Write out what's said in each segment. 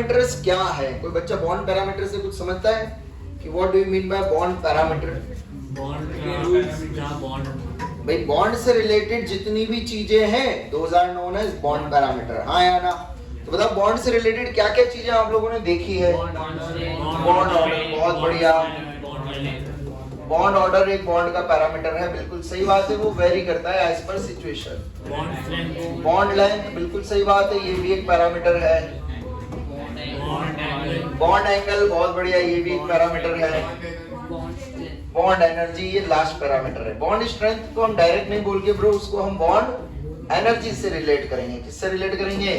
Parameters क्या है? कोई बच्चा बॉन्ड पैरामीटर से कुछ समझता है कि what do you mean by bond parameter? भाई बॉन्ड से रिलेटेड जितनी भी चीजें हैं those are known as bond parameter. हाँ या ना? तो बताओ बॉन्ड से रिलेटेड क्या क्या चीजें आप लोगों ने देखी है? बॉन्ड ऑर्डर, बहुत बढ़िया। बॉन्ड ऑर्डर एक बॉन्ड का पैरामीटर है, बिल्कुल सही बात है, वो वेरी करता है as per situation. Bond length, बिल्कुल सही बात है, ये भी एक पैरामीटर है। बॉन्ड एंगल, बहुत बढ़िया, ये भी एक पैरामीटर है। बॉन्ड एनर्जी, ये लास्ट पैरामीटर है। बॉन्ड स्ट्रेंथ को हम डायरेक्ट नहीं बोल के ब्रो, उसको हम बॉन्ड एनर्जी से रिलेट करेंगे। किससे रिलेट करेंगे?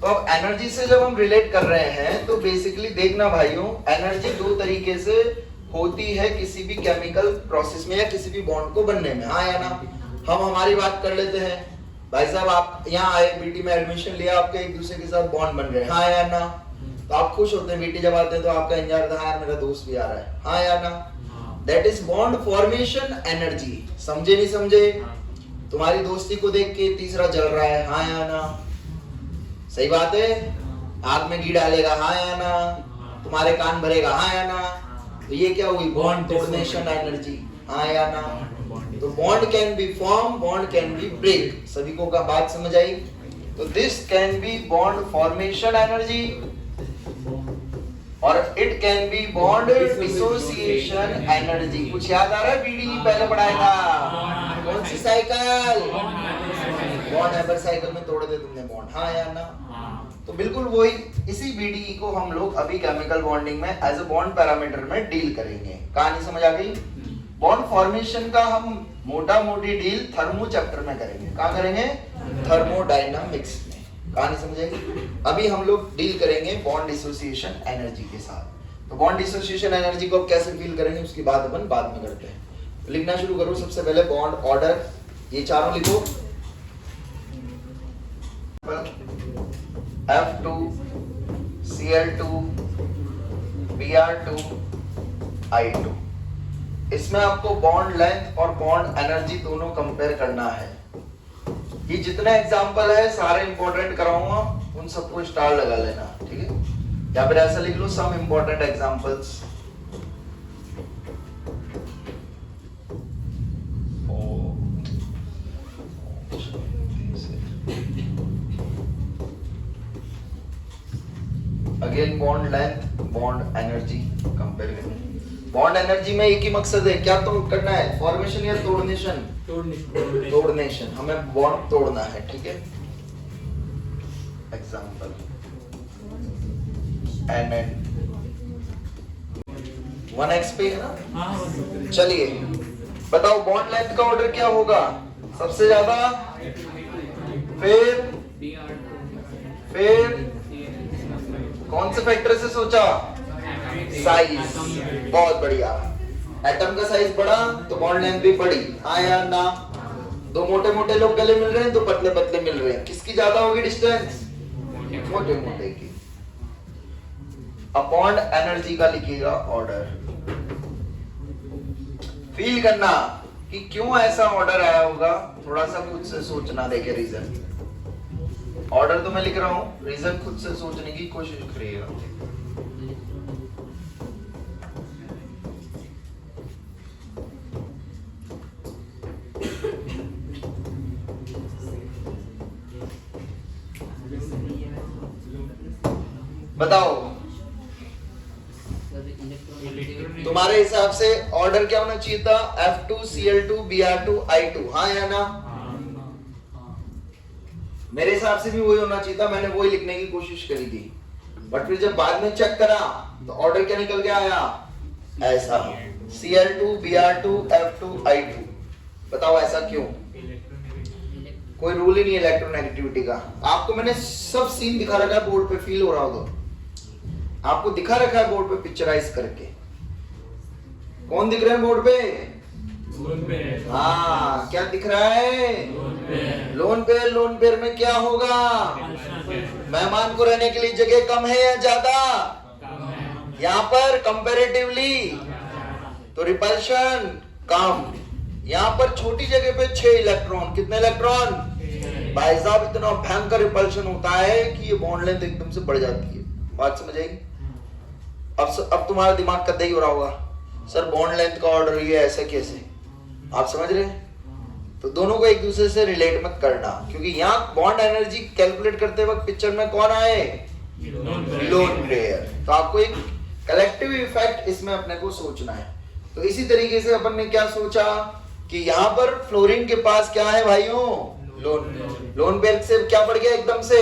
तो अब एनर्जी से जब हम रिलेट कर रहे हैं तो बेसिकली देखना भाइयों, एनर्जी दो तरीके से होती है किसी भी केमिकल प्रोसेस में या किसी भी बॉन्ड को बनने में। हाँ या ना? हम हमारी बात कर लेते हैं। भाई साहब आप यहाँ आए, बीटी में एडमिशन लिया, आपके एक दूसरे के साथ बॉन्ड बन रहे हैं। हाँ या ना? तो आप खुश होते हैं, बीटी जब आते हैं तो आपका इंतजार था, यार मेरा दोस्त भी आ रहा है। हाँ या ना? That is bond formation energy. समझे नहीं समझे? तुम्हारी दोस्ती को देख के तीसरा जल रहा है। हाँ या ना? सही बात है। आग में घी डालेगा। हाँ या ना? तुम्हारे कान भरेगा। हाँ या ना? तो ये क्या हुई? Bond formation energy. हाँ या ना? तो bond can be form, bond can be break. सभी को का बात समझ आई? तो this can be bond formation energy और it can be bond dissociation energy. कुछ याद आ रहा है? बीडी पहले पढ़ाया था। कौन सी साइकिल? बॉन्ड एवर साइकिल में तोड़ दे तुमने बॉन्ड। हाँ या ना? तो बिल्कुल वही, इसी बीडी को हम लोग अभी केमिकल बॉन्डिंग में एज अ बॉन्ड पैरामीटर में डील करेंगे। कहानी समझ आ गई? बॉन्ड फॉर्मेशन का हम मोटा मोटी डील थर्मो चैप्टर में करेंगे। कहाँ करेंगे? थर्मोडायनामिक्स में। कहानी समझेगी? अभी हम लोग डील करेंगे बॉन्ड डिसोसिएशन एनर्जी के साथ। तो बॉन्ड डिसोसिएशन एनर्जी को कैसे फील करेंगे उसकी बात अपन बाद में करते हैं। लिखना शुरू करो। सबसे पहले बॉन्ड ऑर्डर, ये चारों लिखो। F2 Cl2 Br2 I2। इसमें आपको बॉन्ड लेंथ और बॉन्ड एनर्जी दोनों कंपेयर करना है। ये जितने एग्जांपल है सारे इंपॉर्टेंट कराऊंगा, उन सबको स्टार लगा लेना, ठीक है? या फिर ऐसा लिख लो, some important examples. Again bond length, bond energy compare करना। बॉन्ड एनर्जी में एक ही मकसद है, क्या तो करना है? फॉर्मेशन या तोड़नेशन? तोड़नेशन। हमें बॉन्ड तोड़ना है, ठीक है? एग्जांपल Nn 1x पे है ना? चलिए बताओ बॉन्ड लेंथ का ऑर्डर क्या होगा? सबसे ज्यादा, फिर कौन से फैक्टर से सोचा? साइज। बहुत बढ़िया। एटम का साइज बढ़ा तो बॉन्ड लेंथ भी बढ़ी। हाँ या ना? दो मोटे मोटे लोग गले मिल रहे हैं, दो पतले पतले मिल रहे हैं, किसकी ज्यादा होगी डिस्टेंस? मोटे मोटे की। अब बॉन्ड एनर्जी का लिखिएगा ऑर्डर। फील करना कि क्यों ऐसा ऑर्डर आया होगा, थोड़ा सा खुद से सोचना। देखे रीजन, ऑर्डर तो मैं लिख रहा हूं, रीजन खुद से सोचने की कोशिश करिएगा। बताओ तुम्हारे हिसाब से ऑर्डर क्या होना चाहिए था? F2 Cl2 Br2 I2। हाँ या ना? मेरे हिसाब से भी वही होना चाहिए था, मैंने वही लिखने की कोशिश करी थी, बट फिर जब बाद में चेक करा तो ऑर्डर क्या निकल के आया? ऐसा, Cl2 Br2 F2 I2। बताओ ऐसा क्यों? कोई रूल ही नहीं इलेक्ट्रोनेगेटिविटी का। आपको मैंने सब सीन दिखा रखा है बोर्ड पे, फील हो रहा होगा आपको, दिखा रखा है बोर्ड पे पिक्चराइज करके। कौन दिख रहा है बोर्ड पे? हाँ, क्या दिख रहा है? Lone pair. लोन पेयर में क्या होगा? मेहमान को रहने के लिए जगह कम है या ज्यादा? यहाँ पर कंपैरेटिवली तो रिपल्शन कम। यहाँ पर छोटी जगह पे 6 इलेक्ट्रॉन। कितने इलेक्ट्रॉन? भाई साहब इतना भयंकर रिपल्शन होता है कि ये बॉन्ड लेंथ एकदम से बढ़ जाती है। बात समझ आई? अब तुम्हारा दिमाग कतई हो रहा होगा, सर बॉन्ड लेंथ का ऑर्डर ये ऐसे कैसे, आप समझ रहे हैं? तो दोनों को एक दूसरे से रिलेट मत करना, क्योंकि यहाँ बॉन्ड एनर्जी कैलकुलेट करते वक्त पिक्चर में कौन आए? Loan pair. तो आपको एक कलेक्टिव इफेक्ट इसमें अपने को सोचना है। तो इसी तरीके से अपन ने क्या सोचा कि यहाँ पर फ्लोरीन के पास क्या है भाइयों? लोन पेयर से क्या बढ़ गया एकदम से?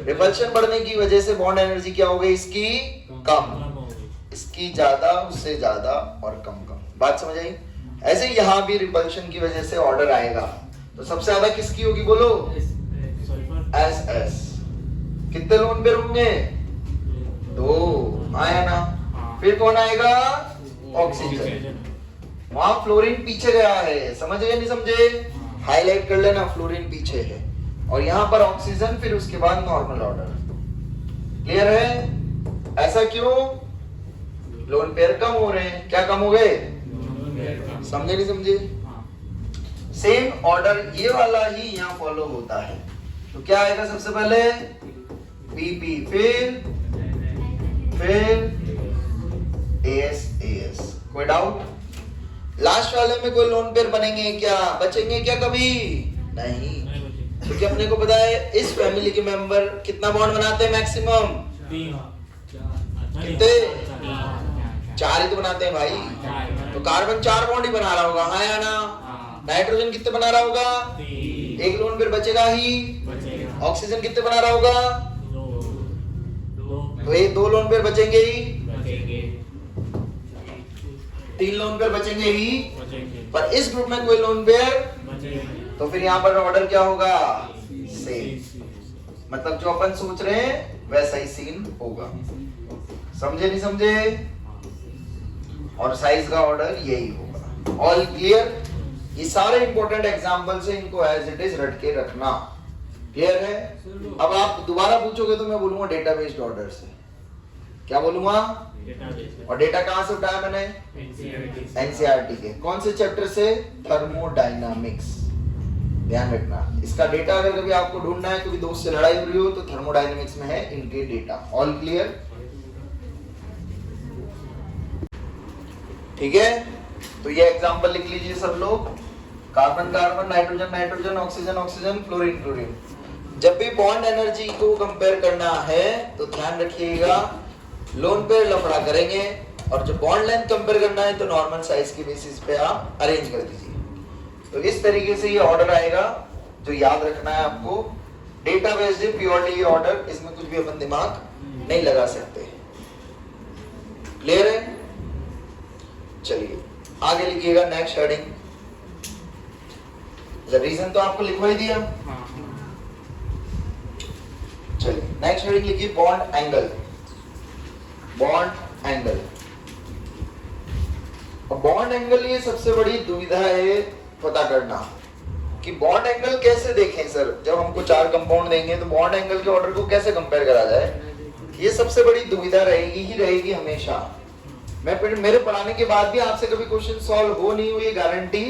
रिपल्शन बढ़ने की वजह से बॉन्ड एनर्जी क्या हो गई इसकी? कम, इसकी ज्यादा, उससे ज्यादा और कम कम। बात समझ आई? ऐसे यहाँ भी रिपल्शन की वजह से ऑर्डर आएगा, तो सबसे ज्यादा किसकी होगी बोलो? S S. कितने लोन पेयर होंगे? 2 आया ना। फिर कौन आएगा? ऑक्सीजन। वहां फ्लोरीन पीछे गया है, समझे नहीं समझे? हाईलाइट कर लेना, फ्लोरीन पीछे है और यहाँ पर ऑक्सीजन, फिर उसके बाद नॉर्मल ऑर्डर। क्लियर है? ऐसा क्यों? लोन पेयर कम हो रहे हैं। क्या कम हो गए? समझे नहीं समझे? सेम ऑर्डर ये वाला ही यहाँ फॉलो होता है। तो क्या आएगा सबसे पहले? पीपी, फिर एएस एएस। कोई डाउट? लास्ट वाले में कोई लोन पेयर बनेंगे क्या? बचेंगे क्या कभी? नहीं, क्योंकि अपने को पता है इस फैमिली के मेंबर कितना बॉन्ड बनाते हैं मैक्सिमम? कितने? 4 ही तो बनाते हैं भाई। तो कार्बन 4 बॉन्ड ही बना रहा होगा, हाँ या ना? नाइट्रोजन कितने बना रहा होगा? 1 लोन पेयर बचेगा ही। ऑक्सीजन कितने बना रहा होगा? तो ये 2 लोन पेयर बचेंगे ही, 3 लोन पेयर बचेंगे ही। पर इस ग्रुप में कोई लोन पेयर, तो फिर यहाँ पर ऑर्डर क्या होगा? सेम। मतलब जो अपन सोच रहे हैं वैसा ही सीन होगा। समझे नहीं समझे? और साइज का ऑर्डर यही होगा। All clear? ये सारे इंपॉर्टेंट एग्जांपल से इनको एज इट इज रट के रखना। क्लियर है? अब आप दोबारा पूछोगे तो मैं बोलूंगा डेटाबेस्ड ऑर्डर से। क्या बोलूंगा? और डेटा कहां से उठाया मैंने? एनसीईआरटी के कौन से चैप्टर से? थर्मोडायनामिक्स। ध्यान रखना, इसका डेटा अगर कभी आपको ढूंढना है, कभी दोस्त से लड़ाई हो रही हो, तो थर्मोडायनामिक्स में है इनके डेटा। All clear? ठीक है, तो ये एग्जांपल लिख लीजिए सब लोग। Carbon carbon, nitrogen nitrogen, oxygen oxygen, fluorine fluorine. जब भी बॉन्ड एनर्जी को कंपेयर करना है तो ध्यान रखिएगा लोन पेयर लफड़ा करेंगे, और जब बॉन्ड लेंथ कंपेयर करना है तो नॉर्मल साइज के बेसिस पे आप अरेंज कर दीजिए। तो इस तरीके से ये ऑर्डर आएगा, जो याद रखना है आपको। डेटा बेस्ड है प्योरली ऑर्डर, इसमें कुछ भी अपन दिमाग नहीं लगा सकते। क्लियर है? चलिए आगे लिखिएगा नेक्स्ट हेडिंग। रीजन तो आपको लिखवा ही दिया। चलिए नेक्स्ट हेडिंग लिखिए बॉन्ड एंगल। बॉन्ड एंगल, और बॉन्ड एंगल ये सबसे बड़ी दुविधा है पता करना कि बॉन्ड एंगल कैसे देखें। सर जब हमको 4 कंपाउंड देंगे तो बॉन्ड एंगल के ऑर्डर को कैसे कंपेयर करा जाए, ये सबसे बड़ी दुविधा रहेगी ही रहेगी हमेशा। मैं मेरे पढ़ाने के बाद भी आपसे कभी क्वेश्चन सॉल्व हो नहीं हुई, गारंटी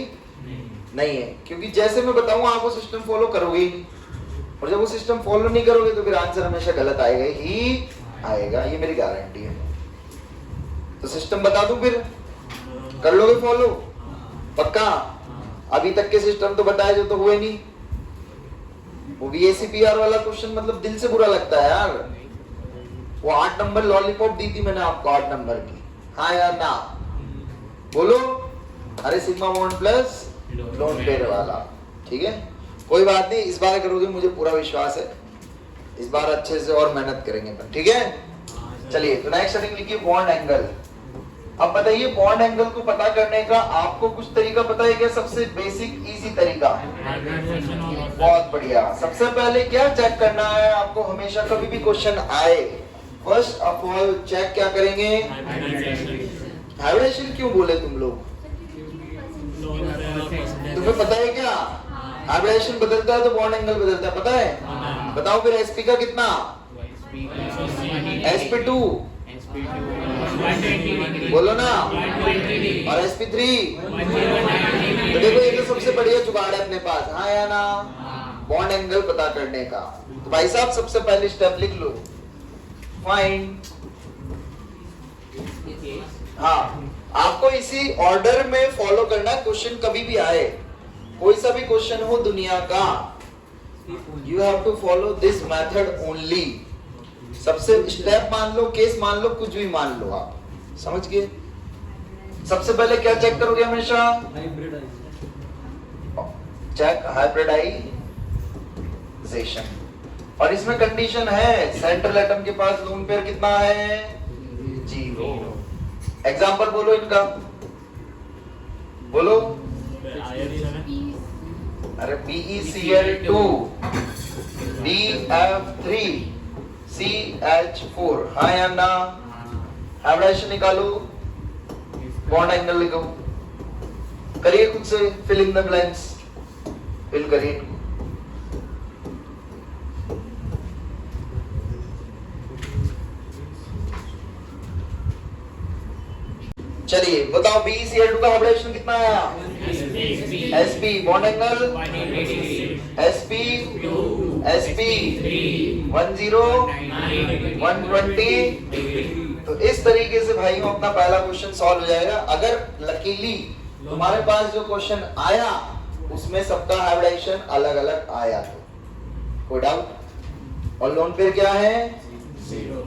नहीं है, क्योंकि जैसे मैं बताऊंगा आप वो सिस्टम फॉलो करोगे ही नहीं, और जब वो सिस्टम फॉलो नहीं करोगे तो फिर आंसर हमेशा गलत आएगा ही आएगा, ये मेरी गारंटी है। तो सिस्टम बता दूं फिर कर लोगे फॉलो पक्का? अभी तक के सिस्टम तो बताए जो तो हुए नहीं। वो VACPR वाला क्वेश्चन मतलब दिल से बुरा लगता है यार। वो 8 नंबर लॉलीपॉप दी थी मैंने आपको 8 नंबर की, हाँ या ना बोलो? अरे sigma bond plus lone pair वाला, ठीक है कोई बात नहीं, इस बार करोगे मुझे पूरा विश्वास है, इस बार अच्छे से और मेहनत करेंगे अपन, ठीक है। चलिए तो नेक्स्ट हेडिंग लिखिए बॉन्ड एंगल। अब बताइए बॉन्ड एंगल को पता करने का आपको कुछ तरीका पता है क्या? सबसे बेसिक इजी तरीका, बहुत बढ़िया। सबसे पहले क्या चेक करना है आपको, हमेशा कभी भी क्वेश्चन आए फर्स्ट ऑफ ऑल चेक क्या करेंगे? हाइब्रिडेशन। क्यों बोले तुम लोग? तुम्हें पता है क्या हाइब्रिडेशन बदलता है तो बॉन्ड एंगल बदलता है, पता है? बताओ फिर sp का कितना? sp2 बोलो ना, और sp3। तो देखो ये तो सबसे बढ़िया जुगाड़ है अपने पास, हाँ या ना? बॉन्ड एंगल पता करने का। तो भाई साहब सबसे पहले स्टेप लिख लो, फाइंड। हाँ, आपको इसी ऑर्डर में फॉलो करना। क्वेश्चन कभी भी आए, कोई सा भी क्वेश्चन हो दुनिया का, you have to follow this method only. सबसे स्टेप मान लो, केस मान लो, कुछ भी मान लो, आप समझ गए। सबसे पहले क्या चेक करोगे हमेशा? Check hybridisation. और इसमें कंडीशन है, सेंट्रल एटम के पास लोन पेयर कितना है? 0। एग्जांपल बोलो इनका, बोलो। अरे BeCl2 BF3 CH4, हाँ या ना? हाइब्रिडाइजेशन निकालो, बॉन्ड एंगल लिखो, करिए खुद से, fill in the blanks, fill करिए। चलिए बताओ, BeCl2 का हाइब्रिडेशन कितना आया? Sp, bond angle Sp 10 120। तो इस तरीके से भाई अपना पहला क्वेश्चन सॉल्व हो जाएगा। अगर लकीली तुम्हारे पास जो क्वेश्चन आया उसमें सबका हाइब्रिडेशन अलग अलग आया तो कोई डाउट? और लोन पेयर क्या है? 0।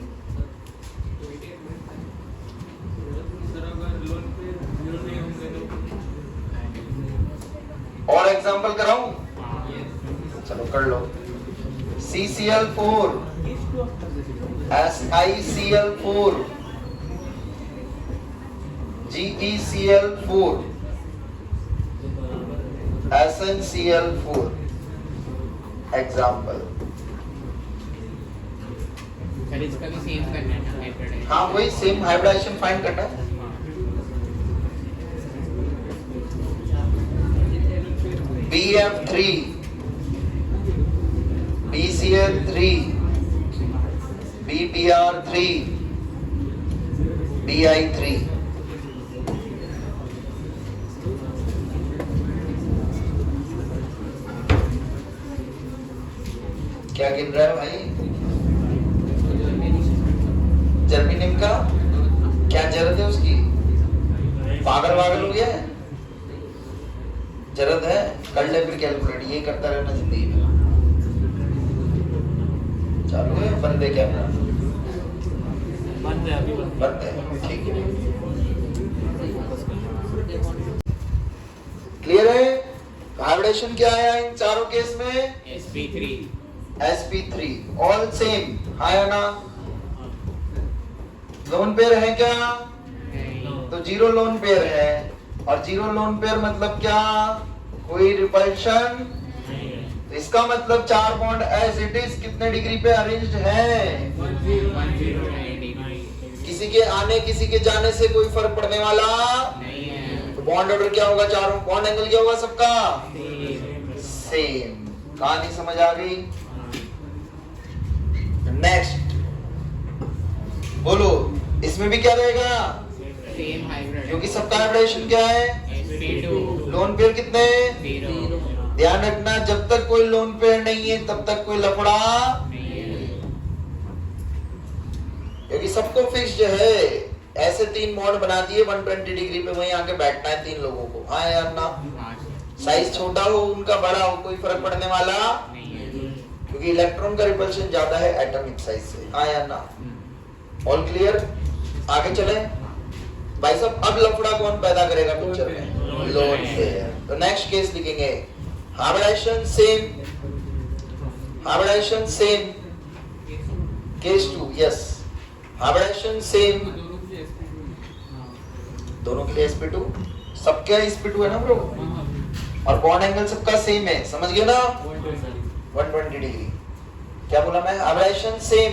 और एग्जांपल कराऊं? चलो कर लो। CCl4 SiCl4 GeCl4 SnCl4 example. Sir इसका भी सेम करना है ना, हाइब्रिडाइजेशन? हाँ वही सेम हाइब्रिडाइजेशन फाइंड करना है। BF3 BCl3 BBr3 BI3। क्या गिन रहा है भाई? जर्मेनियम का क्या जरूरत है उसकी? पागल वागल हो गया है? जरूरत है, कर ले फिर कैलकुलेट, ये करता रहना जिंदगी में। चालू है बंद है कैमरा? बंद है, ठीक है। क्लियर है? हाइब्रिडेशन क्या आया इन चारों केस में? sp3 ऑल सेम, हाँ या ना? लोन पेयर है क्या? तो 0 लोन पेयर है। और 0 लोन पेयर मतलब क्या? कोई रिपल्शन। तो इसका मतलब 4 बॉन्ड एज इट इज कितने डिग्री पे अरेंज्ड है? 109। किसी के आने किसी के जाने से कोई फर्क पड़ने वाला नहीं है। तो बॉन्ड ऑर्डर क्या होगा? चारों बॉन्ड एंगल क्या होगा सबका? सेम। कहानी समझ आ गई? नेक्स्ट बोलो, इसमें भी क्या रहेगा? सेम हाइब्रिड, क्योंकि सबका हाइब्रिडेशन क्या है? sp2 लोन पेयर कितने? 0 ध्यान रखना, जब तक कोई लोन पेयर नहीं है तब तक कोई लफड़ा, नहीं है। क्योंकि सबको फिक्स्ड है। ऐसे 3 बॉन्ड बना दिए 120 डिग्री पे, वहीं आके बैठना है 3 लोगों को, हाँ या ना? साइज छोटा हो उनका बड़ा हो कोई फर्क पड़ने वाला नहीं है। क्योंकि इलेक्ट्रॉन का रिपल्शन ज्यादा है एटॉमिक साइज से, हाँ या ना? All clear? आगे चले भाई साहब। अब लफड़ा कौन पैदा करेगा पिक्चर में? Lone pair. तो नेक्स्ट केस लिखेंगे, hybridisation same, hybridisation same. Case 2, yes, hybridisation same दोनों के लिए sp2, सबके sp2 है ना ब्रो? और बॉन्ड एंगल सबका सेम है, समझ गए ना? 120 डिग्री। क्या बोला मैं? Hybridisation same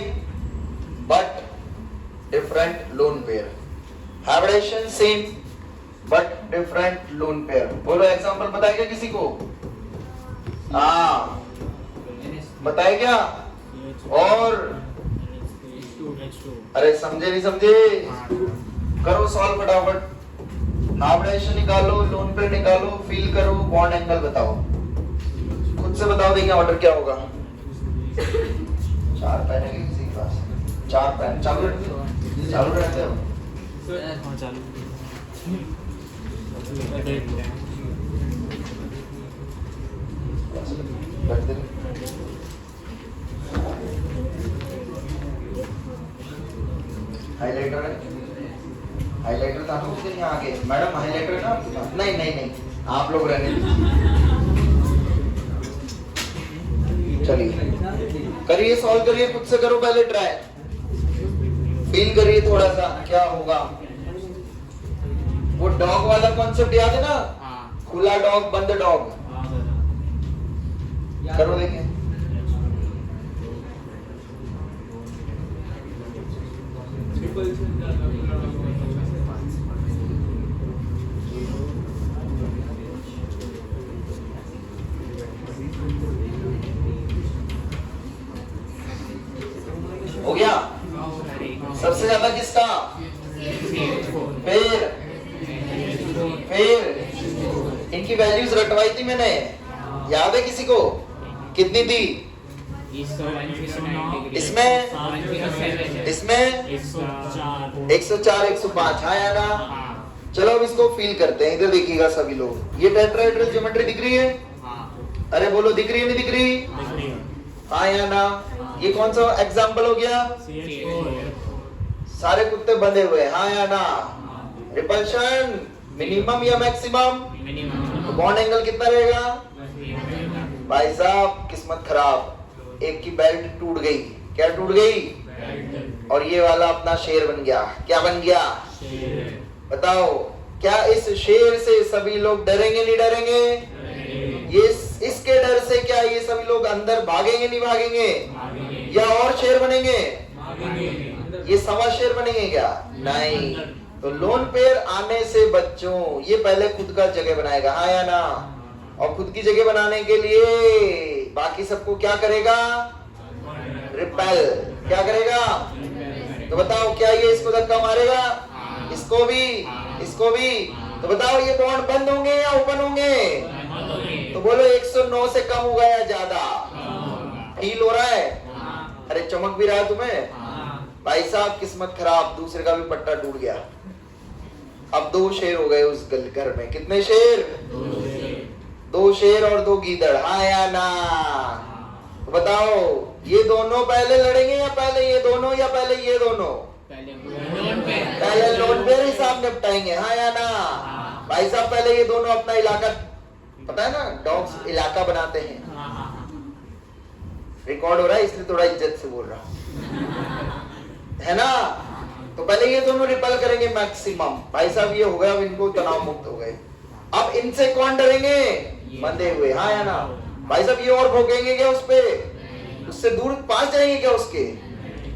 but different lone pair. Hybridisation same but different lone pair. बोलो एग्जांपल बताएगा किसी को? हाँ बताए क्या? और अरे समझे नहीं समझे? करो सॉल्व फटाफट। हाइब्रिडेशन निकालो, लोन पेयर निकालो, फील करो, बॉन्ड एंगल बताओ। खुद से बताओ देखिए ऑर्डर क्या होगा। 4 पेन है किसी के पास? 4 पेन चालू रहते हो? हाँ चालू रख दे। हाइलाइटर है? हाइलाइटर था तो उसके यहाँ आगे मैडम हाइलाइटर है ना आपके पास? नहीं नहीं नहीं, आप लोग रहने दीजिए। चलिए करिए, सॉल्व करिए, खुद से करो पहले ट्राई, फील करिए थोड़ा सा क्या होगा। वो डॉग वाला कॉन्सेप्ट याद है ना? हाँ खुला डॉग बंद डॉग, करो देखिए। हो गया? सबसे ज्यादा किसका? फिर इनकी वैल्यूज रटवाई थी मैंने, याद है किसी को? कितनी थी इसमें? 104 105, हाँ या ना? चलो अब इसको फील करते हैं, इधर देखिएगा सभी लोग। ये टेट्राहेड्रल ज्योमेट्री दिख रही है? अरे बोलो दिख रही है नहीं दिख रही? हाँ या ना? ये कौन सा एग्जाम्पल हो गया? सारे कुत्ते बंधे हुए, हाँ या ना? रिपल्शन मिनिमम या मैक्सिमम? तो बॉन्ड एंगल कितना रहेगा? भाई साहब किस्मत खराब, एक की बेल्ट टूट गई। क्या टूट गई? और ये वाला अपना शेर बन गया। क्या बन गया? बताओ, क्या इस शेर से सभी लोग डरेंगे नहीं डरेंगे? ये इसके डर से क्या ये सभी लोग अंदर भागेंगे नहीं भागेंगे? या और शेर बनेंगे? ये सवा शेर बनेंगे क्या? नहीं। तो लोन पेयर आने से बच्चों ये पहले खुद का जगह बनाएगा, हाँ या ना? और खुद की जगह बनाने के लिए बाकी सबको क्या करेगा? रिपेल। क्या करेगा? तो बताओ क्या ये इसको धक्का मारेगा? इसको भी, इसको भी। तो बताओ ये बॉन्ड बंद होंगे या ओपन होंगे? तो बोलो 109 से कम होगा या ज्यादा? फील हो रहा है? अरे चमक भी रहा है तुम्हें? भाई साहब किस्मत खराब, दूसरे का भी पट्टा टूट गया। अब 2 शेर हो गए उस घर में। कितने शेर? 2 शेर और 2 गीदड़, हाँ या ना? तो बताओ ये दोनों पहले लड़ेंगे या पहले ये दोनों या पहले ये दोनों? पहले लोन पेयर हिसाब निपटाएंगे, हाँ या ना? भाई साहब पहले ये दोनों अपना इलाका, पता है ना डॉग्स इलाका बनाते हैं। रिकॉर्ड हो रहा है इसलिए थोड़ा इज्जत से बोल रहा हूं, है ना? तो पहले ये दोनों रिपेल करेंगे मैक्सिमम। भाई साहब ये हो गया, अब इनको तनाव मुक्त हो गए। अब इनसे कौन डरेंगे? बंधे हुए, हाँ या ना? भाई साहब ये और भोगेंगे क्या उस पे? उससे दूर पास जाएंगे क्या उसके?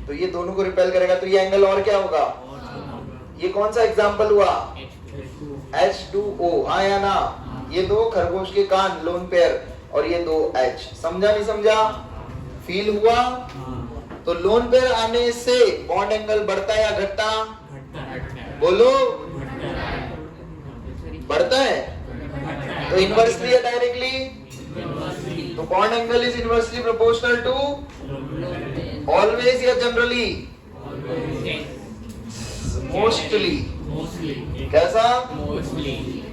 तो ये दोनों को रिपेल करेगा, तो ये एंगल और क्या होगा? ये कौन सा एग्जाम्पल हुआ? H2O, हाँ या ना? ये 2 खरगोश के कान लोन पेयर और ये 2 H। समझा नहीं समझा? फील हुआ? तो लोन पेयर आने से बॉन्ड एंगल बढ़ता है या घटता? बोलो बढ़ता है। तो इनवर्सली या डायरेक्टली? तो bond angle is inversely proportional to always या जनरली? मोस्टली। कैसा?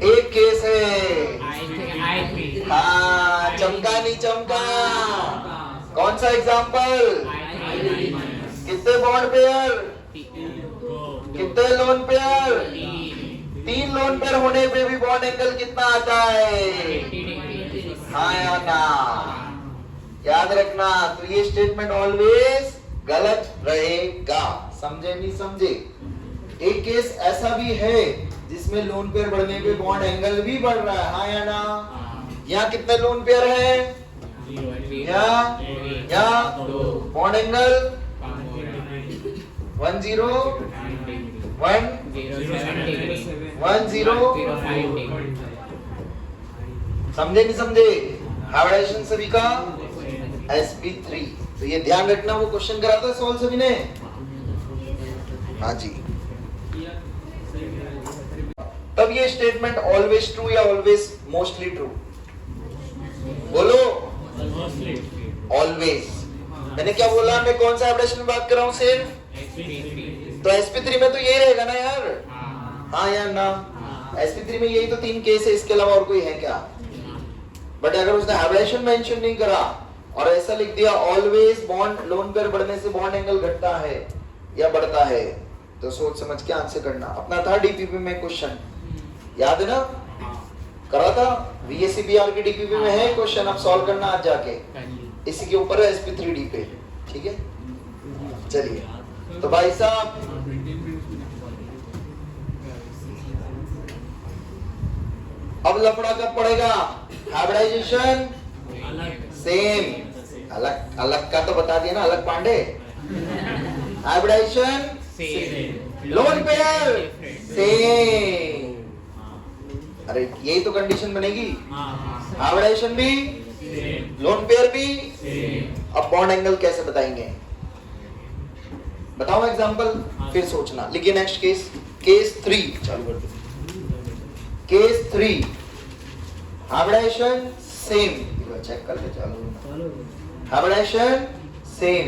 एक केस है, हाँ चमका नहीं चमका। कौन सा एग्जाम्पल? कितने बॉन्ड पेयर? कितने लोन पेयर? 3 लोन पेयर होने पे भी बॉन्ड एंगल कितना आता है? हाँ या ना? याद रखना। तो ये स्टेटमेंट ऑलवेज गलत रहेगा। समझे नहीं समझे? एक केस ऐसा भी है जिसमें लोन पेयर बढ़ने पे बॉन्ड एंगल भी बढ़ रहा है, हाँ या ना? यहाँ कितने लोन पेयर है? यहाँ बॉन्ड एंगल 10 समझे नहीं समझे? हाइब्रिडेशन सभी का sp3। तो ये ध्यान रखना, वो क्वेश्चन करा था सॉल्व सभी ने। हाँ जी। तब ये स्टेटमेंट ऑलवेज ट्रू या ऑलवेज मोस्टली ट्रू? बोलो ऑलवेज। मैंने क्या बोला, मैं कौन सा हाइब्रिडेशन में बात कर रहा हूँ सिर्फ? तो sp3 में तो यही रहेगा ना यार, हाँ या ना? sp3 में यही तो 3 केस है, इसके अलावा और कोई है क्या? बट अगर उसने हाइब्रिडेशन मेंशन नहीं करा और ऐसा लिख दिया ऑलवेज बॉन्ड लोन पेयर बढ़ने से बॉन्ड एंगल घटता है या बढ़ता है, तो सोच समझ के आंसर करना। अपना था डीपीपी में क्वेश्चन, याद है ना? करा था VSCBR की डीपीपी में है क्वेश्चन, आप सॉल्व करना आज जाके, इसी के ऊपर है sp3d पे, ठीक है? चलिए तो भाई साहब अब लफड़ा कब पड़ेगा? हाइब्रिडाइजेशन सेम, अलग अलग का तो बता दिया ना, अलग Pandey. Hybridisation lone pair same, अरे यही तो कंडीशन बनेगी, हाइब्रिडाइजेशन भी लोन पेयर भी। अब बॉन्ड एंगल कैसे बताएंगे? बताओ एग्जांपल, फिर सोचना। लिखिए नेक्स्ट केस, केस 3 चालू कर दो। केस 3 हाइब्रिडाइजेशन सेम, चेक कर ले, चालू। Hybridisation same,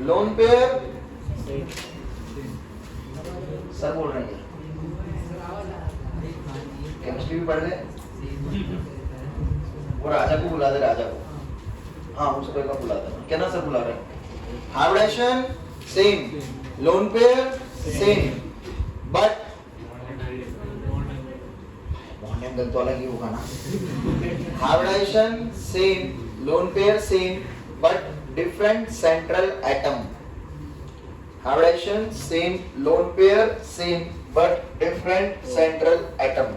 lone pair sir बोल रहे हैं, केमिस्ट्री भी पढ़ ले। वो राजा को बुला दे, राजा को, हाँ उस पर का बुला दे, क्या ना सर बुला रहे हैं। Hybridisation same, lone pair same, but bond angle तो अलग ही होगा ना। Hybridisation same, lone pair same, but different central atom. Hybridisation same, lone pair same, but different central atom.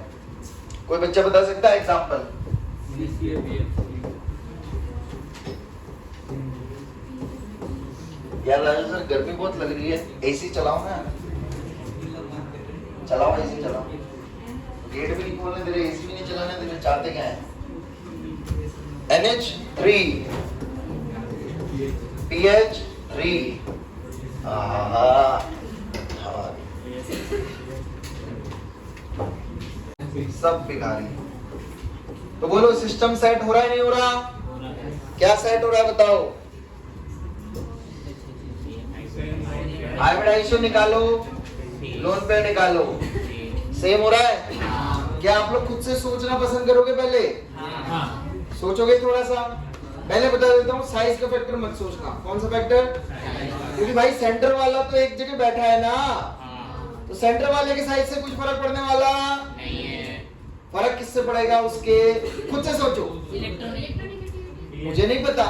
कोई बच्चा बता सकता है एग्जांपल? यार राजू सर गर्मी बहुत लग रही है, एसी चलाओ ना, चलाओ एसी चलाओ, गेट भी नहीं खोलने दे रहे, एसी भी नहीं चलाने दे रहे, चाहते क्या है? NH3 PH3 सब भिखारी। तो बोलो सिस्टम सेट हो रहा है नहीं हो रहा? क्या सेट हो रहा है बताओ? हाइब्रिडाइजेशन निकालो, लोन पे निकालो, सेम हो रहा है? क्या आप लोग खुद से सोचना पसंद करोगे? पहले सोचोगे थोड़ा सा? पहले बता देता हूँ, साइज का फैक्टर मत सोचना। कौन सा फैक्टर? क्योंकि भाई सेंटर वाला तो एक जगह बैठा है ना, तो सेंटर वाले के साइज से कुछ फर्क पड़ने वाला नहीं है। फर्क किससे पड़ेगा? उसके, खुद से सोचो, मुझे नहीं पता,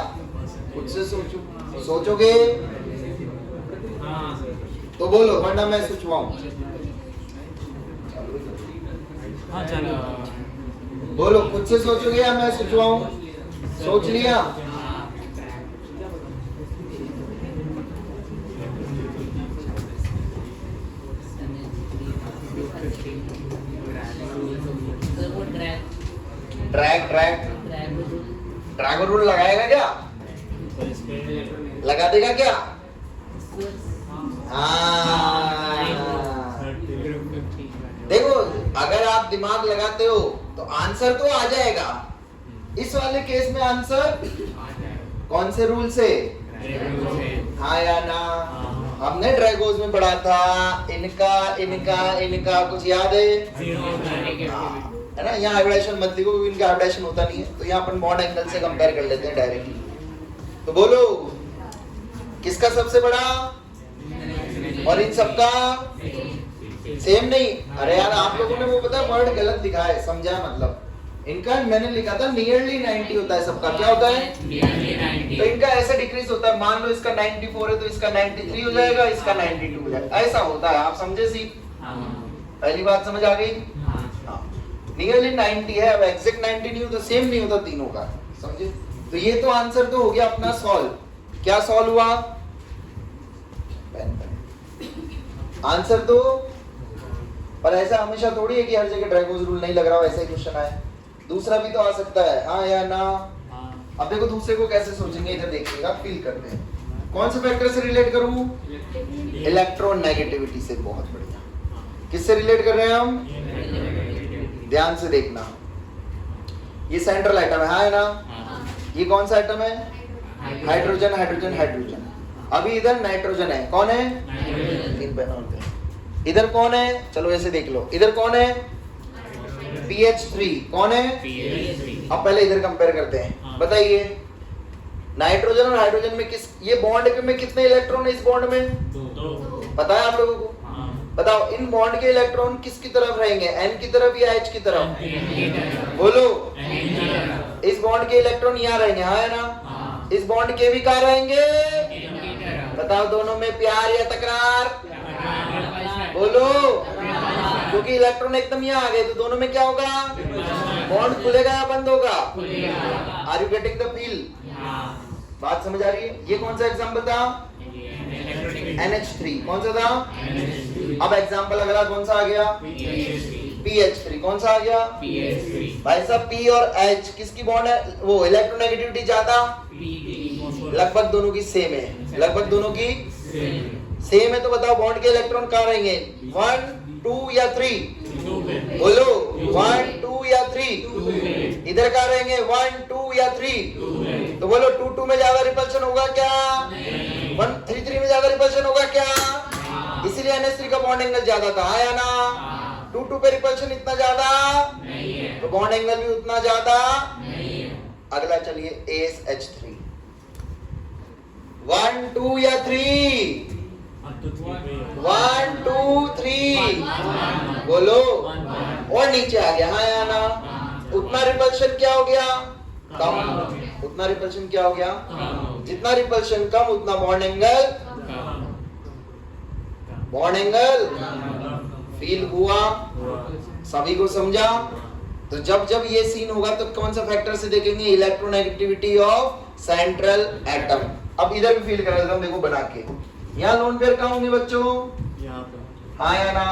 खुद से सोचो। सोचोगे तो बोलो, वरना मैं सोचवाऊं। बोलो, खुद से सोचोगे या मैं सोचवाऊं? सोच लिया? ड्रैग रूल लगाएगा क्या? लगा देगा क्या? देखो, अगर आप दिमाग लगाते हो तो आंसर तो आ जाएगा। इस वाले केस में आंसर कौन से रूल से? हाँ या ना? हमने ड्रैगोज में पढ़ा था, इनका कुछ याद है? है ना? यहाँ हाइब्रिडेशन मत लिखो क्योंकि इनका हाइब्रिडेशन होता नहीं है, तो यहाँ अपन बॉन्ड एंगल से कंपेयर कर लेते हैं डायरेक्टली। तो बोलो किसका सबसे बड़ा और इन सबका सेम नहीं? अरे यार आप लोगों ने वो पता है वर्ड गलत लिखा है, समझा मतलब? इनका मैंने लिखा था नियरली 90 होता है, सबका क्या होता है? तो इनका ऐसे डिक्रीज होता है। मान लो इसका 94 है तो इसका 93 हो जाएगा, इसका 92 हो जाएगा, ऐसा होता है। आप समझे? सी पहली बात समझ आ गई? नियरली 90 है, अब एग्जैक्ट 90 नहीं होता, सेम नहीं होता तीनों का, समझे? तो ये तो आंसर तो हो गया अपना सॉल्व। क्या सॉल्व हुआ? आंसर तो, पर ऐसा हमेशा थोड़ी है कि हर जगह ड्रैगोज रूल नहीं लग रहा हो, ऐसा ही क्वेश्चन आए। दूसरा भी तो आ सकता है, हाँ या ना? अब देखो दूसरे को कैसे सोचेंगे, इधर देखिएगा, फील करते हैं। कौन से फैक्टर से रिलेट करूं? इलेक्ट्रोनेगेटिविटी से। बहुत बढ़िया। किससे रिलेट कर रहे हैं हम? ध्यान से देखना, ये सेंट्रल एटम है, हाँ है ना? ये कौन सा एटम है? Hydrogen hydrogen hydrogen. अभी इधर नाइट्रोजन है, कौन है? 3 पेन और दे। इधर कौन है? चलो ऐसे देख लो, इधर कौन है? PH3 कौन है? अब पहले इधर कंपेयर करते हैं। बताइए नाइट्रोजन और हाइड्रोजन में किस, ये बॉन्ड में कितने इलेक्ट्रॉन है इस बॉन्ड में? 2। पता है आप लोगों को? बताओ इन बॉन्ड के इलेक्ट्रॉन किसकी तरफ रहेंगे, N की तरफ या H की तरफ? बोलो। इस बॉन्ड के इलेक्ट्रॉन यहाँ रहेंगे, हाँ है ना? इस बॉन्ड के भी कहाँ रहेंगे? बताओ दोनों में प्यार या तकरार? बोलो। क्योंकि इलेक्ट्रॉन एकदम यहाँ आ गए तो दोनों में क्या होगा? बॉन्ड खुलेगा या बंद होगा? Are you getting the feel? बात समझ आ रही है? ये कौन सा एग्जाम्पल था? NH3 कौन सा था? अब एग्जाम्पल अगला कौन सा आ गया? PH3 कौन सा आ गया? भाई साहब P और H किसकी बॉन्ड है? वो इलेक्ट्रोनेगेटिविटी ज्यादा? लगभग दोनों की सेम है। लगभग दोनों की सेम है तो बताओ बॉन्ड के इलेक्ट्रॉन कहाँ रहेंगे? 1 2 या 3? बोलो 1 2 या 3? इधर कहाँ रहेंगे? 1 2 या 3? तो बोलो 2 2 में ज्यादा रिपल्शन होगा क्या? 1 3 3 में ज्यादा रिपल्शन होगा क्या? इसीलिए NH3 का बॉन्ड एंगल ज्यादा था, आया ना? 2 2 पे रिपल्शन इतना ज्यादा तो बॉन्ड एंगल भी उतना ज्यादा। अगला चलिए ASH3 1 2 या 3? 1 2 3 बोलो। और नीचे आ गया, हाँ या ना? उतना रिपल्शन क्या हो गया? कम। उतना रिपल्शन क्या हो गया? जितना रिपल्शन कम उतना bond angle. Bond angle feel हुआ? सभी को समझा? तो जब जब ये सीन होगा तो कौन सा फैक्टर से देखेंगे? Electronegativity of central atom. अब इधर भी फील कर देता हूं, देखो बना के। यहाँ लोन पेयर कहाँ होंगे बच्चों? हाँ या ना?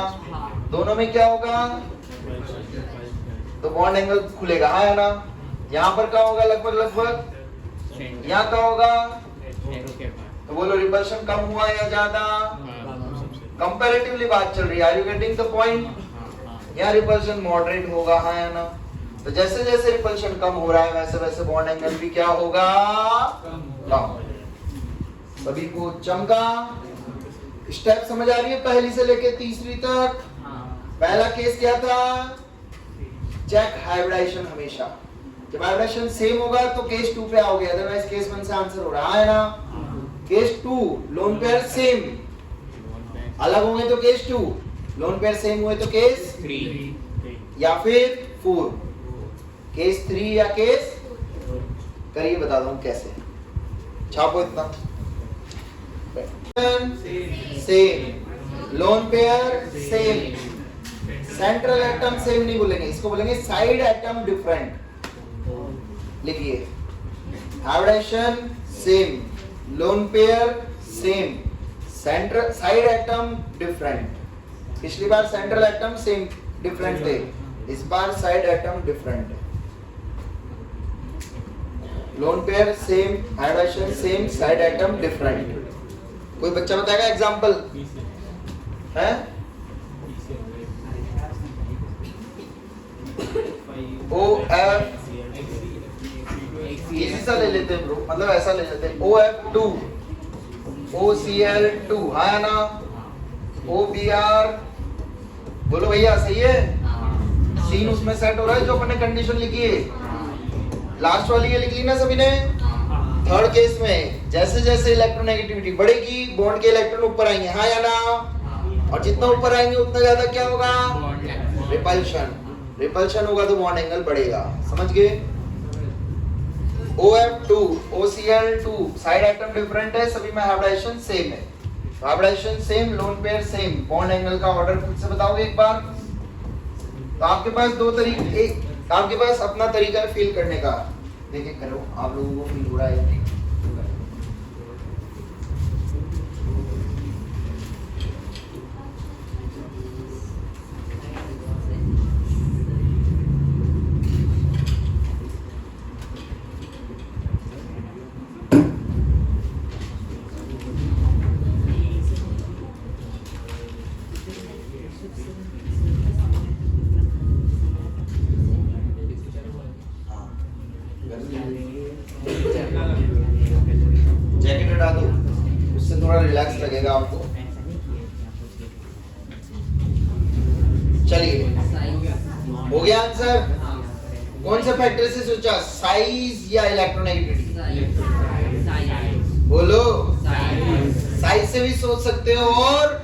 दोनों में क्या होगा? तो बॉन्ड एंगल खुलेगा, हाँ या ना? यहाँ पर क्या होगा? लगभग लगभग यहाँ क्या होगा? तो बोलो रिपल्शन कम हुआ या ज्यादा? कंपैरेटिवली बात चल रही है। Are you getting the point? यहाँ रिपल्शन मॉडरेट होगा, हाँ या ना? तो जैसे जैसे रिपल्शन कम हो रहा है वैसे वैसे बॉन्ड एंगल भी क्या होगा? कम। सभी को चमका? स्टेप समझ आ रही है पहली से लेके तीसरी तक? पहला केस क्या था? Check hybridisation. हमेशा जब हाइब्रिडाइजेशन सेम होगा तो केस 2 पे आओगे, अदरवाइज केस 1 से आंसर हो रहा है ना? केस 2 लोन पेयर सेम अलग होंगे तो केस 2, लोन पेयर सेम हुए तो केस 3 या फिर 4। केस 3 या केस करिए, बता दूं कैसे। छापो इतना। Same, lone pair same, central atom same नहीं बोलेंगे, इसको बोलेंगे साइड एटम डिफरेंट। लिखिए hybridisation same, lone pair same, central side atom different. पिछली बार सेंट्रल एटम सेम डिफरेंट थे, इस बार साइड एटम डिफरेंट है। Lone pair same, hybridisation same, side atom different. कोई बच्चा बताएगा एग्जांपल है? OF इजी सा ले लेते हैं ब्रो, मतलब ऐसा ले लेते हैं OF2 OCl2, हाँ ना? OBr बोलो भैया सही है? सीन उसमें सेट हो रहा है जो अपने कंडीशन लिखी है। लास्ट वाली ये लिख ली ना सभी ने? थर्ड केस में जैसे जैसे इलेक्ट्रोनेगेटिविटी बढ़ेगी बॉन्ड के इलेक्ट्रॉन ऊपर आएंगे, हाँ या ना? और जितना ऊपर आएंगे उतना ज्यादा क्या होगा? रिपल्शन। रिपल्शन होगा तो बॉन्ड एंगल बढ़ेगा। समझ गए? OF2 OCl2 side atom different है, सभी में हाइब्रिडाइजेशन सेम है। Hybridisation same, lone pair same, bond angle का ऑर्डर खुद से बताओगे एक बार? तो आपके पास दो तरीके, एक आपके पास अपना तरीका फील करने का। देखिए करो आप लोगों को फील हो रहा है या नहीं। हो गया आंसर? कौन से फैक्टर से सोचा, साइज या इलेक्ट्रोनेगेटिविटी? बोलो। साइज से भी सोच सकते हो और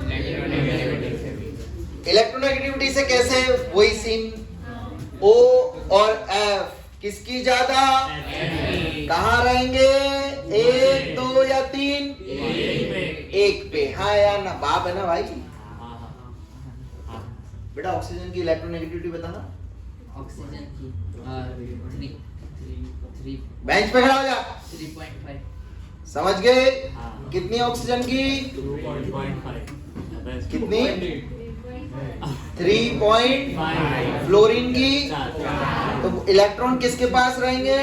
इलेक्ट्रोनेगेटिविटी से कैसे? वही सीन, O और F किसकी ज्यादा? कहाँ रहेंगे? 1, 2 या 3? 1 पे। हाँ या ना? बाप है ना भाई। बेटा ऑक्सीजन की इलेक्ट्रोनेगेटिविटी बताना। ऑक्सीजन की 3 बेंच पे खड़ा हो जा। 3.5 समझ गए? हाँ। कितनी ऑक्सीजन की? 2.5 कितनी? 3. फ्लोरीन की? तो इलेक्ट्रॉन किसके पास रहेंगे?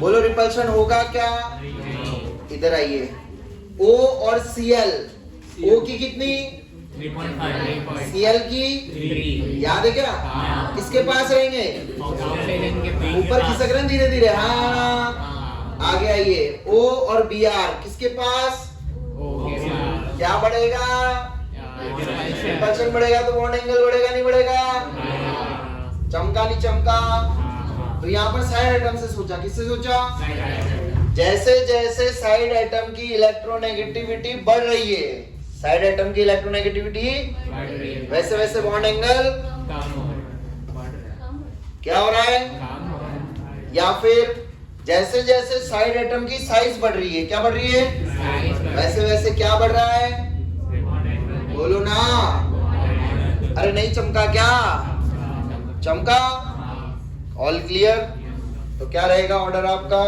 बोलो रिपल्शन होगा क्या? इधर आइए। O और Cl, O की कितनी? 3.5 Cl की? 3 याद है क्या? किसके पास रहेंगे? ऊपर खिसक रहे हैं धीरे धीरे। हाँ, आगे आइए। O और Br किसके पास? क्या बढ़ेगा? रिपल्शन बढ़ेगा तो बॉन्ड एंगल बढ़ेगा नहीं बढ़ेगा? चमका नहीं चमका? तो यहाँ पर साइड एटम से सोचा। किससे सोचा? जैसे जैसे साइड एटम की इलेक्ट्रोनेगेटिविटी बढ़ रही है, साइड एटम की इलेक्ट्रोनेगेटिविटी वैसे वैसे बॉन्ड एंगल क्या हो रहा है? या फिर जैसे जैसे साइड एटम की साइज बढ़ रही है, क्या बढ़ रही है? वैसे वैसे क्या बढ़ रहा है? बोलो ना। अरे नहीं चमका क्या? चमका? All clear? तो क्या रहेगा ऑर्डर आपका?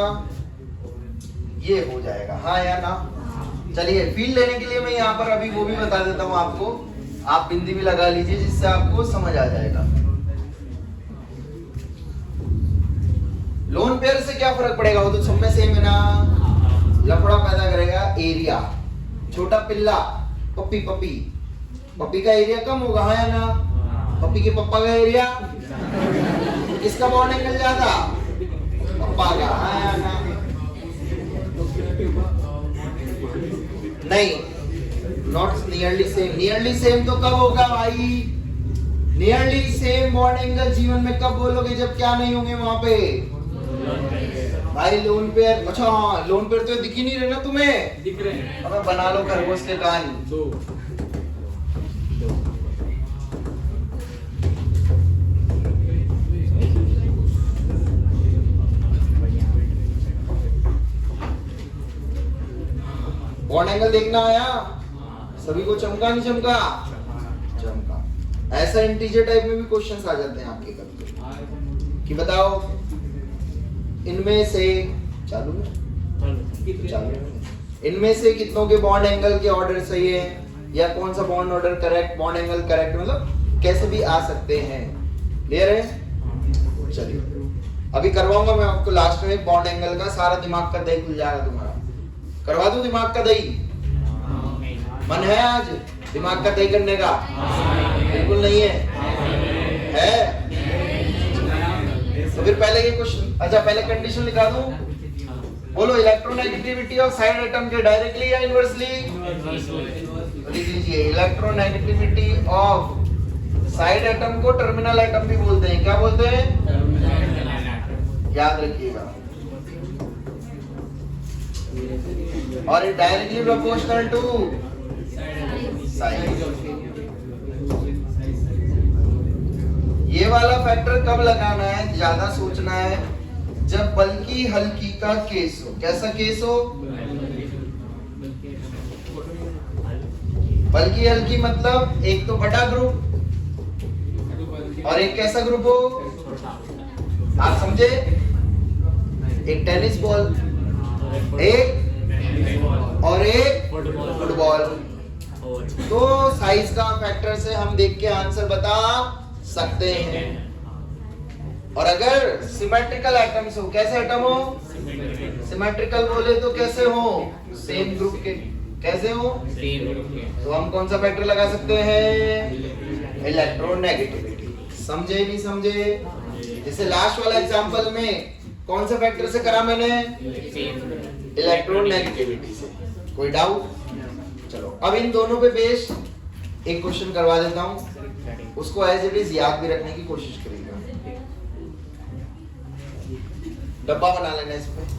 ये हो जाएगा। हाँ या ना? चलिए फील लेने के लिए मैं यहाँ पर अभी वो भी बता देता हूँ आपको। आप बिंदी भी लगा लीजिए जिससे आपको समझ आ जाएगा। लोन पेयर से क्या फर्क पड़ेगा? वो तो सब में सेम है ना। लफड़ा पैदा करेगा एरिया। छोटा पिल्ला, पप्पी पप्पी, पप्पी का एरिया कम होगा। हाँ या ना? पप्पी के पप्पा का एरिया, किसका बॉन्ड एंगल ज्यादा? पप्पा का। हाँ या ना? नहीं, not nearly same. Nearly same तो कब होगा भाई? नियरली सेम बॉन्ड एंगल जीवन में कब बोलोगे? जब क्या नहीं होंगे वहां पे भाई? Lone pair. अच्छा लोन पेयर तो दिख ही नहीं रहे ना तुम्हें? दिख रहे हैं। अब बना लो खरगोश के कान। 2 बॉन्ड एंगल देखना आया? सभी को चमका नहीं चमका? चमका। ऐसा इंटीजर टाइप में भी क्वेश्चंस आ जाते हैं आपके कभी कि बताओ इनमें से चालू इनमें से कितनों के बॉन्ड एंगल के ऑर्डर सही है, या कौन सा bond order correct, bond angle correct, मतलब कैसे भी आ सकते हैं। क्लियर है? चलिए अभी करवाऊंगा मैं आपको लास्ट में बॉन्ड एंगल का सारा दिमाग का दही खुल जाएगा तुम्हारा। करवा दूं दिमाग का दही? मन है आज दिमाग का दही करने का? बिल्कुल नहीं है? तो फिर पहले ये क्वेश्चन, अच्छा पहले कंडीशन लिखा दूं। बोलो इलेक्ट्रोनेगेटिविटी ऑफ साइड एटम के डायरेक्टली या इनवर्सली? लिख लीजिए इलेक्ट्रोनेगेटिविटी ऑफ साइड एटम को टर्मिनल एटम भी बोलते हैं। क्या बोलते हैं? याद रखिएगा। और ये डायरेक्टली प्रोपोर्शनल टू साइज। ये वाला फैक्टर कब लगाना है? ज्यादा सोचना है जब बल्कि हल्की का केस हो। कैसा केस हो? बल्कि हल्की मतलब एक तो बड़ा ग्रुप और एक कैसा ग्रुप हो? आप समझे? एक टेनिस बॉल, एक और एक फुटबॉल। तो साइज का फैक्टर से हम देख के आंसर बता सकते हैं। और अगर सिमेट्रिकल एटम्स हो, कैसे एटम हो? सिमेट्रिकल बोले तो कैसे हो? सेम ग्रुप के। कैसे हो? तो हम कौन सा फैक्टर लगा सकते हैं? इलेक्ट्रोनेगेटिविटी। समझे नहीं समझे? जैसे लास्ट वाला एग्जांपल में कौन सा फैक्टर से करा मैंने? इलेक्ट्रोनेगेटिविटी से। कोई डाउट? चलो अब इन दोनों पे बेस्ड एक क्वेश्चन करवा देता हूं। उसको एज इट इज याद भी रखने की कोशिश करिएगा। डब्बा बना लेना इस पे।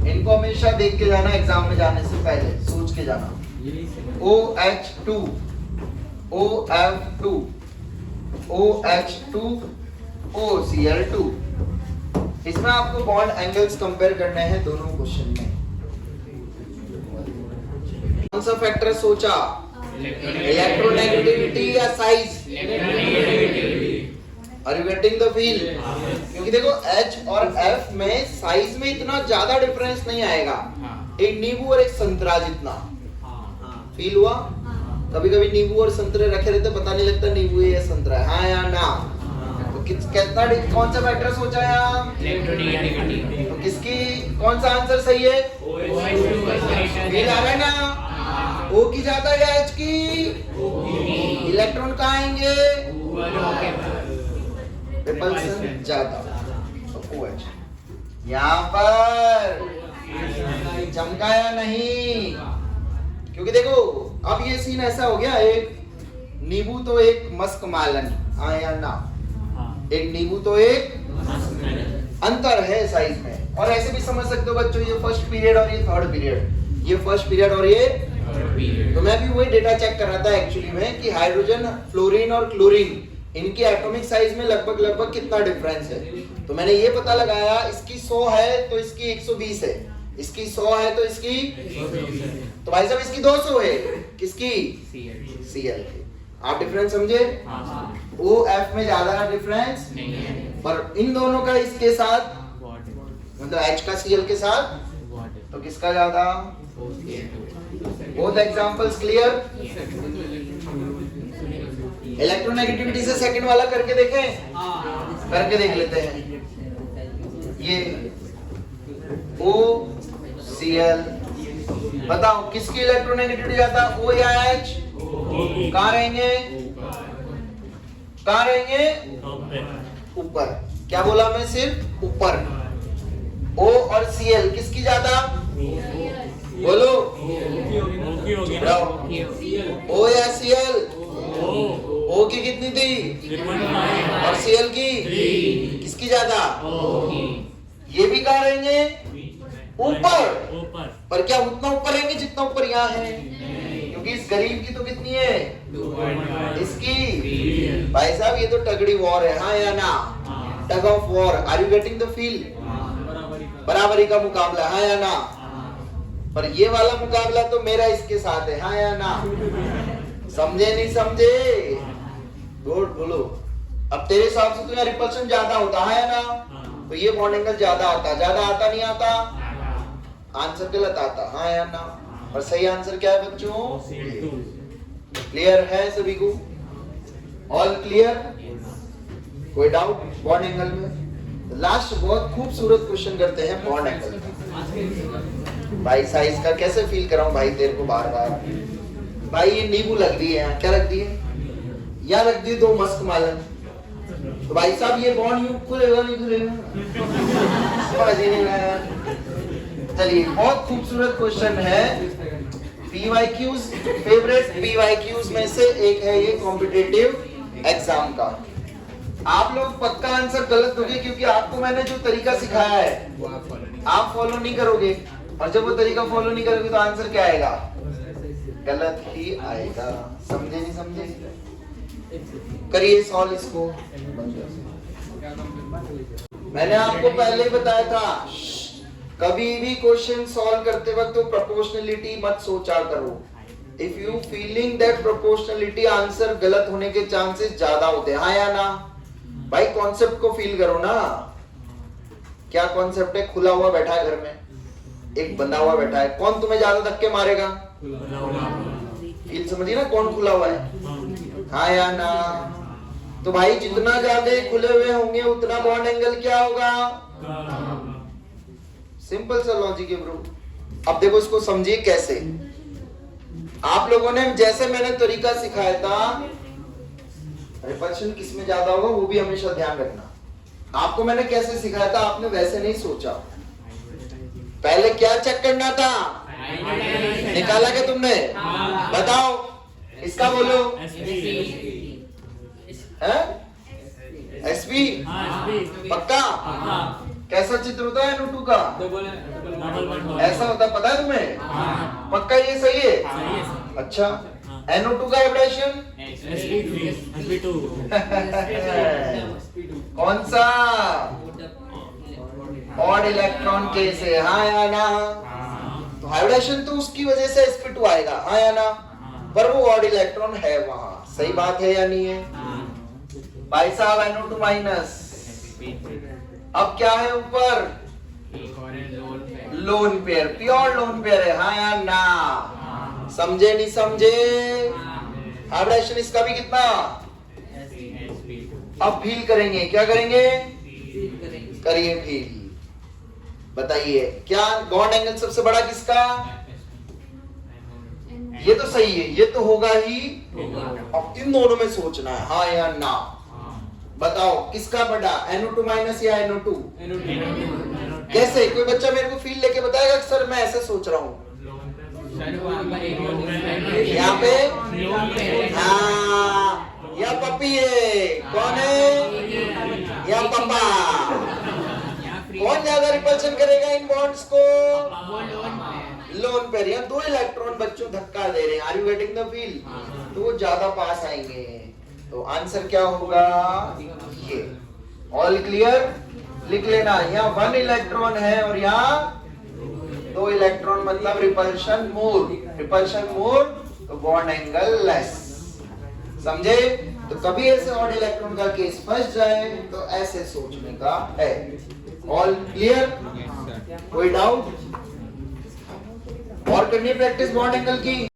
इनको हमेशा देख के जाना, एग्जाम में जाने से पहले सोच के जाना। OH2 OF2 OH2 OCl2। इसमें आपको बॉन्ड एंगल्स कंपेयर करने हैं दोनों क्वेश्चन में। कौन सा फैक्टर सोचा? इलेक्ट्रोनेगेटिविटी या size? Are you getting the feel? क्योंकि देखो H और F में साइज में इतना ज्यादा डिफरेंस नहीं आएगा, एक नींबू और एक संतरा जितना। फील हुआ? कभी कभी नींबू और संतरे रखे रहते, पता नहीं लगता नींबू है या संतरा है, हाँ या ना? तो कितना कौन सा फैक्टर सोचा है आप? तो किसकी कौन सा आंसर सही है? फील आ रहा है ना? O की ज्यादा है या H की? इलेक्ट्रॉन कहाँ आएंगे? रिपल्सन ज्यादा, तो OH। यहाँ पर चमकाया नहीं, क्योंकि देखो अब ये सीन ऐसा हो गया, एक नींबू तो एक मस्क मालन, हाँ या ना? एक नींबू तो एक अंतर है साइज में। और ऐसे भी समझ सकते हो बच्चों, ये फर्स्ट पीरियड और ये थर्ड पीरियड, ये फर्स्ट पीरियड और ये। तो मैं भी वही डेटा चेक कर रहा था एक्चुअली में कि हाइड्रोजन, फ्लोरीन और क्लोरीन, इनकी एटॉमिक साइज में लगभग कितना डिफरेंस है। तो मैंने ये पता लगाया, इसकी 100 है तो इसकी 120 है, इसकी 100 है तो इसकी, तो भाई साहब इसकी 200 है, किसकी? Cl की। आप डिफरेंस समझे? OF में ज्यादा डिफरेंस नहीं है, पर इन दोनों का इसके साथ, मतलब H का Cl के साथ, तो किसका ज्यादा? Both examples clear? इलेक्ट्रोनेगेटिविटी से सेकंड वाला करके देखें, करके देख लेते हैं। ये OCl, बताओ किसकी इलेक्ट्रोनेगेटिविटी ज्यादा, O या H? कहाँ रहेंगे? कहाँ रहेंगे? ऊपर। क्या बोला मैं? सिर्फ ऊपर। O और Cl किसकी ज्यादा? बोलो। O या Cl? O की कितनी थी और Cl की किसकी ज्यादा? ये भी कहाँ रहेंगे? ऊपर। पर क्या उतना ऊपर रहेंगे जितना ऊपर यहाँ है? क्योंकि इस गरीब की तो कितनी है? इसकी। भाई साहब ये तो तगड़ी वॉर है, हाँ या ना? Tug of war. Are you getting the feel? बराबरी का मुकाबला, हाँ या ना? पर ये वाला मुकाबला तो मेरा इसके साथ है, हाँ या ना? समझे नहीं समझे? गुड, बोलो। अब तेरे हिसाब से तो यहाँ रिपल्शन ज्यादा होता है या ना? तो ये बॉन्ड एंगल ज्यादा आता, ज्यादा आता नहीं आता? आंसर गलत आता, हाँ या ना? और सही आंसर क्या है बच्चों? क्लियर है सभी को? All clear? कोई डाउट बॉन्ड एंगल में? लास्ट बहुत खूबसूरत क्वेश्चन करते हैं बॉन्ड एंगल का। भाई साइज का कैसे फील कराऊं भाई तेरे को बार बार? भाई ये नींबू लग रही है, क्या लग रही है? या लग दी 2 मस्क मालन। तो भाई साहब ये बॉन्ड यूं खुलेगा नहीं खुलेगा? समझ ही नहीं आया। चलिए बहुत खूबसूरत क्वेश्चन है, PYQs, फेवरेट PYQs में से एक है ये कॉम्पिटिटिव एग्जाम का। आप लोग पक्का आंसर गलत दोगे, क्योंकि आपको मैंने जो तरीका सिखाया है आप फॉलो नहीं करोगे, और जब वो तरीका फॉलो नहीं करोगे तो आंसर क्या आएगा? गलत ही आएगा। समझे नहीं समझे? करिए सॉल्व इसको। मैंने आपको पहले ही बताया था, कभी भी क्वेश्चन सॉल्व करते वक्त तो प्रोपोर्शनलिटी मत सोचा करो। If you feeling that proportionality, answer गलत होने के चांसेस ज्यादा होते हैं, हाँ या ना? भाई कॉन्सेप्ट को फील करो ना। क्या कॉन्सेप्ट है? खुला हुआ बैठा है घर में, एक बंधा हुआ बैठा है, कौन तुम्हें ज्यादा धक्के मारेगा? फील समझिए ना, कौन खुला हुआ है, हाँ या ना? तो भाई जितना ज्यादा खुले हुए होंगे उतना बॉन्ड एंगल क्या होगा? सिंपल सा लॉजिक है ब्रो। अब देखो इसको समझिए कैसे। आप लोगों ने जैसे मैंने तरीका सिखाया था, रिपल्शन किसमें ज्यादा होगा वो भी हमेशा ध्यान रखना। आपको मैंने कैसे सिखाया था आपने वैसे नहीं सोचा। पहले क्या चेक करना था, निकाला क्या तुमने? बताओ, इसका बोलो। एसपी पक्का? कैसा चित्र होता है NO2 का? ऐसा होता है, पता है तुम्हें? पक्का ये सही है? अच्छा, NO2 का एब्रेशन sp2 कौन सा? ऑड इलेक्ट्रॉन केस है, हाँ या ना? तो हाइब्रिडेशन तो उसकी वजह से sp2 आएगा, हाँ या ना? पर वो ऑड इलेक्ट्रॉन है वहां, सही बात है या नहीं है? भाई साहब NO2 माइनस, अब क्या है ऊपर? Lone pair, pure lone pair है, हाँ या ना? समझे नहीं समझे? हाइब्रिडेशन इसका भी कितना? अब फील करेंगे, क्या करेंगे? करिए फील। बताइए क्या बॉन्ड एंगल सबसे बड़ा किसका? ये तो सही है, ये तो होगा ही। अब इन दोनों में सोचना है, हाँ या ना? बताओ किसका बड़ा, NO2 माइनस या NO2? कैसे? कोई बच्चा मेरे को फील लेके बताएगा कि सर मैं ऐसे सोच रहा हूँ। यहाँ पे हाँ, या पपी है, कौन है? या पापा। कौन ज्यादा रिपल्शन करेगा इन बॉन्ड्स को? Lone pair. यहाँ दो इलेक्ट्रॉन बच्चों धक्का दे रहे हैं, are you getting the feel? तो वो ज्यादा पास आएंगे। तो आंसर क्या होगा? ये। All clear? लिख लेना, यहाँ 1 इलेक्ट्रॉन है और यहाँ 2 इलेक्ट्रॉन, मतलब रिपल्शन मोर। रिपल्शन मोर तो बॉन्ड एंगल लेस। समझे? तो कभी ऐसे ऑड इलेक्ट्रॉन का केस फंस जाए तो ऐसे सोचने का है। All clear? कोई डाउट? और करनी प्रैक्टिस बॉन्ड एंगल की?